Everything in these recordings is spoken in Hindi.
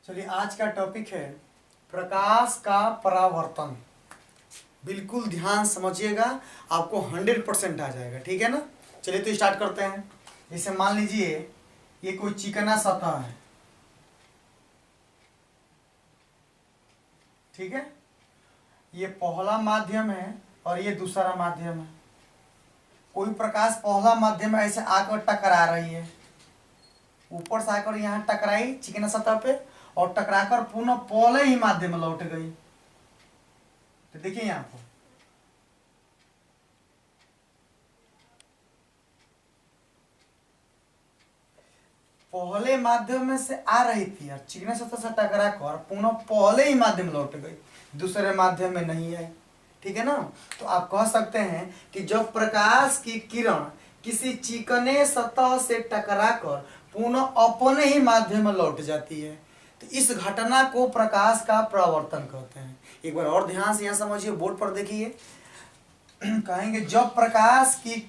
चलिए आज का टॉपिक है प्रकाश का परावर्तन। बिल्कुल ध्यान समझिएगा, आपको 100% आ जाएगा। ठीक है ना। चलिए तो स्टार्ट करते हैं। जैसे मान लीजिए ये कोई चिकना सतह है, ठीक है। ये पहला माध्यम है और ये दूसरा माध्यम है। कोई प्रकाश पहला माध्यम में ऐसे आकर टकरा रही है, ऊपर से आकर यहाँ टकराई चिकना सतह पे और टकराकर पुनः पहले ही माध्यम में लौट गई। तो देखिए यहाँ पर पहले माध्यम में से आ रही थी और चिकने सतह से टकरा कर पुनः पहले ही माध्यम लौट गई, दूसरे माध्यम में नहीं आई। ठीक है ना। तो आप कह सकते हैं कि जब प्रकाश की किरण किसी चिकने सतह से टकराकर पुनः अपने ही माध्यम में लौट जाती है तो इस घटना को प्रकाश का परावर्तन कहते हैं। एक बार और ध्यान से यहाँ समझिए, बोर्ड पर देखिए। कहेंगे जब प्रकाश की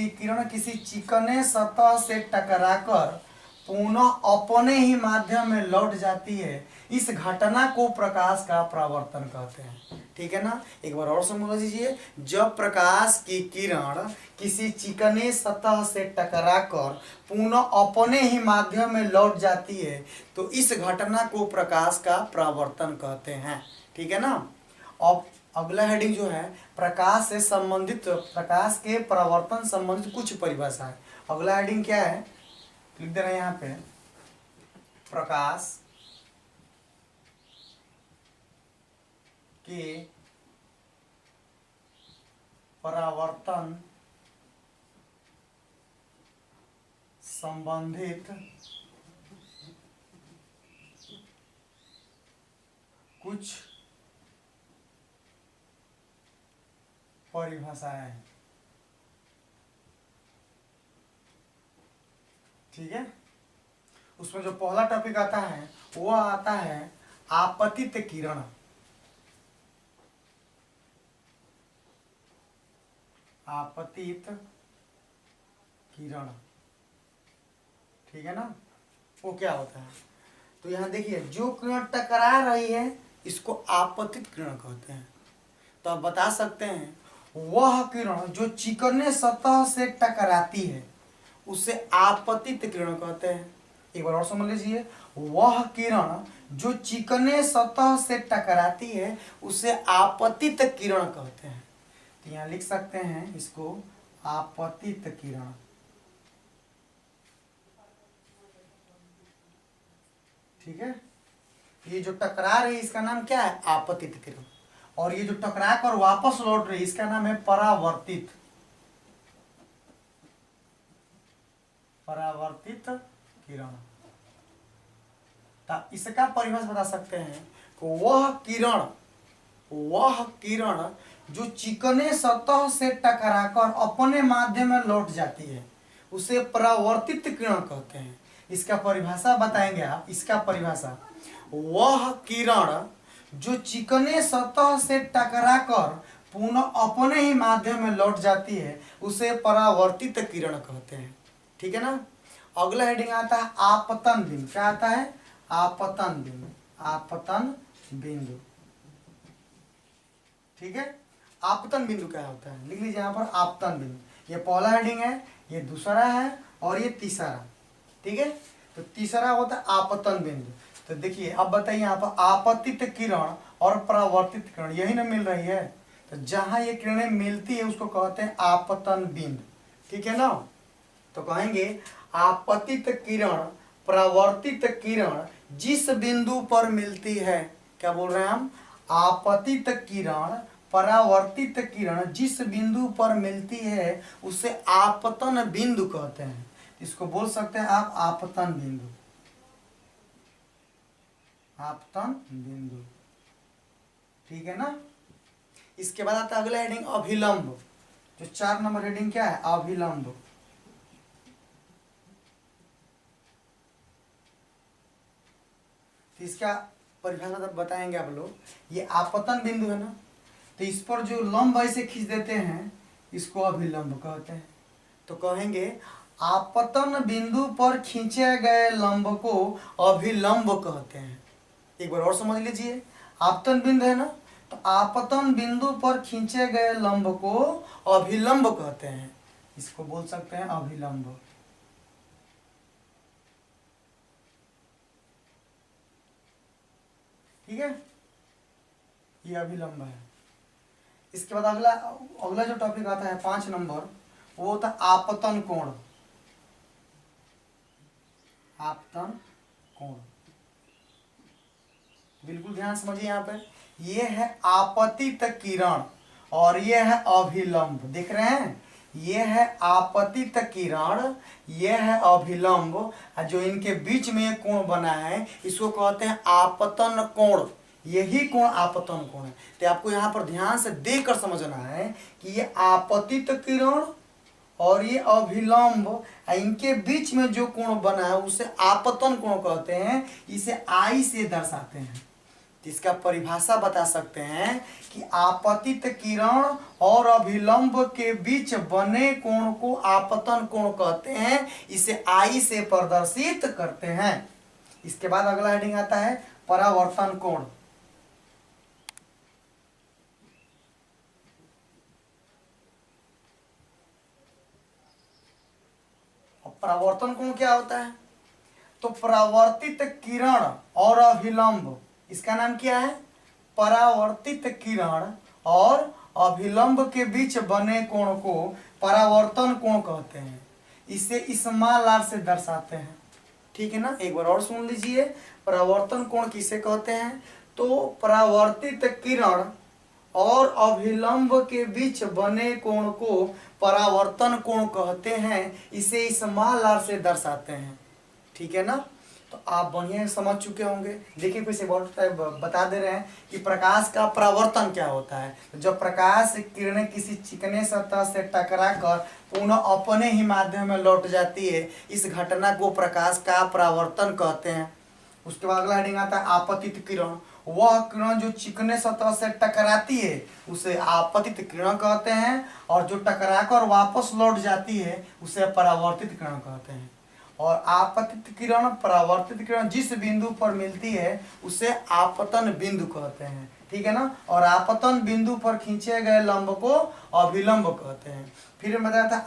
किरण किसी चिकने सतह से टकराकर पुनः अपने ही माध्यम में लौट जाती है, इस घटना को प्रकाश का परावर्तन कहते हैं। ठीक है ना। एक बार और समझ लीजिए, जब प्रकाश की किरण किसी चिकने सतह से टकराकर पुनः अपने ही माध्यम में लौट जाती है तो इस घटना को प्रकाश का परावर्तन कहते हैं। ठीक है ना। अब अगला हेडिंग जो है प्रकाश से संबंधित, प्रकाश के परावर्तन संबंधित कुछ परिभाषा है। अगला हेडिंग क्या है, लिख दे रहे हैं यहाँ पे, प्रकाश के परावर्तन संबंधित कुछ परिभाषाएं। ठीक है। उसमें जो पहला टॉपिक आता है वो आता है आपतित किरण। आपतित किरण, ठीक है ना। वो क्या होता है, तो यहां देखिए जो किरण टकरा रही है इसको आपतित किरण कहते हैं। तो आप बता सकते हैं वह किरण जो चिकने सतह से टकराती है उसे आपतित किरण कहते हैं। एक बार और समझ लीजिए, वह किरण जो चिकने सतह से टकराती है उसे आपतित किरण कहते हैं। तो यहाँ लिख सकते हैं इसको आपतित किरण। ठीक है। ये जो टकरा रही है इसका नाम क्या है, आपतित किरण। और ये जो टकरा कर वापस लौट रही है इसका नाम है परावर्तित किरण। तो इसका परिभाषा बता सकते हैं कि वह किरण जो चिकने सतह से टकराकर अपने माध्यम में लौट जाती है उसे परावर्तित किरण कहते हैं। इसका परिभाषा बताएंगे आप। इसका परिभाषा, वह किरण जो चिकने सतह से टकराकर पुनः अपने ही माध्यम में लौट जाती है उसे परावर्तित किरण कहते हैं। ठीक है ना। अगला हेडिंग आता है आपतन बिंदु। क्या आता है, आपतन बिंदु। आपतन बिंदु, ठीक है। आपतन बिंदु क्या होता है, लिख लीजिए यहाँ पर आपतन बिंदु। ये पहला हेडिंग है, ये दूसरा है और ये तीसरा। ठीक है। तो तीसरा होता है आपतन बिंदु। तो देखिए अब बताइए यहाँ पर आपतित किरण और परावर्तित किरण यही ना मिल रही है, तो जहां ये किरणें मिलती है उसको कहते हैं आपतन बिंदु। ठीक है ना। तो कहेंगे आपतित किरण परावर्तित किरण जिस बिंदु पर मिलती है, क्या बोल रहे हैं हम, आपतित किरण परावर्तित किरण जिस बिंदु पर मिलती है उसे आपतन बिंदु कहते हैं। इसको बोल सकते हैं आप आपतन बिंदु। आपतन बिंदु, ठीक है ना। इसके बाद आता है अगला हेडिंग अभिलंब। जो 4 नंबर हेडिंग क्या है, अभिलंब। तो इसका परिभाषा बताएंगे आप लोग। ये आपतन बिंदु है ना, तो इस पर जो लंब ऐसे खींच देते हैं इसको अभिलंब कहते हैं। तो कहेंगे आपतन बिंदु पर खींचे गए लंब को अभिलंब कहते हैं। एक बार और समझ लीजिए, आपतन बिंदु है ना, तो आपतन बिंदु पर खींचे गए लंब को अभिलंब कहते हैं। इसको बोल सकते हैं अभिलंब। ठीक है, ये अभिलंब है। इसके बाद अगला अगला जो टॉपिक आता है 5 नंबर, वो होता है आपतन कोण। आपतन कोण, बिल्कुल ध्यान समझिए। यहाँ पे ये है आपतित किरण और ये है अभिलंब, देख रहे हैं, ये है आपतित किरण, ये है अभिलंब, और जो इनके बीच में ये कोण बना है इसको कहते हैं आपतन कोण। यही कोण आपतन कोण है। तो आपको यहाँ पर ध्यान से देखकर समझना है कि ये आपतित किरण और ये अभिलंब, इनके बीच में जो कोण बना है उसे आपतन कोण कहते हैं। इसे आई से दर्शाते हैं। इसका परिभाषा बता सकते हैं कि आपतित किरण और अभिलंब के बीच बने कोण को आपतन कोण कहते हैं। इसे आई से प्रदर्शित करते हैं। इसके बाद अगला हेडिंग आता है परावर्तन कोण। परावर्तन कोण क्या होता है? तो परावर्तित किरण और अभिलंब, इसका नाम क्या है? परावर्तित किरण और अभिलंब के बीच बने कोण को परावर्तन कोण कहते हैं। इसे स्मॉल आर से दर्शाते हैं। ठीक है ना, एक बार और सुन लीजिए, परावर्तन कोण किसे कहते हैं? तो परावर्तित किरण और अभिलंब के बीच बने कोण को परावर्तन कोण कहते हैं। इसे स्मॉल आर से दर्शाते हैं। ठीक है ना, तो आप बढ़िया समझ चुके होंगे। देखिए फिर से बता दे रहे हैं कि प्रकाश का परावर्तन क्या होता है। तो जब प्रकाश किरणें किसी चिकने सतह से टकराकर पुनः अपने ही माध्यम में लौट जाती है, इस घटना को प्रकाश का परावर्तन कहते हैं। उसके बाद अगला हेडिंग आता है आपतित किरण। वह किरण जो चिकने सतह से टकराती है उसे आपतित किरण कहते हैं, और जो टकराकर वापस लौट जाती है उसे परावर्तित किरण कहते हैं। और आपतित किरण परावर्तित किरण जिस बिंदु पर मिलती है उसे आपतन बिंदु कहते हैं। ठीक है ना, और आपतन बिंदु पर खींचे गए लंब को अभिलंब कहते हैं। फिर बताया था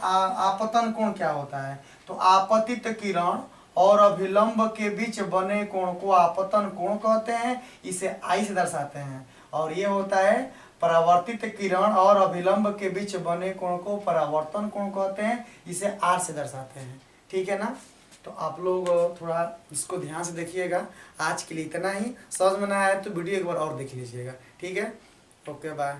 आपतन कोण क्या होता है। तो आपतित किरण और अभिलंब के बीच बने कोण को आपतन कोण कहते हैं। इसे आई से दर्शाते हैं। और ये होता है परावर्तित किरण और अभिलंब के बीच बने कोण को परावर्तन कोण कहते हैं। इसे आर से दर्शाते हैं। ठीक है ना, तो आप लोग थोड़ा इसको ध्यान से देखिएगा। आज के लिए इतना ही। समझ में ना आए तो वीडियो एक बार और देख लीजिएगा। ठीक है, ओके बाय।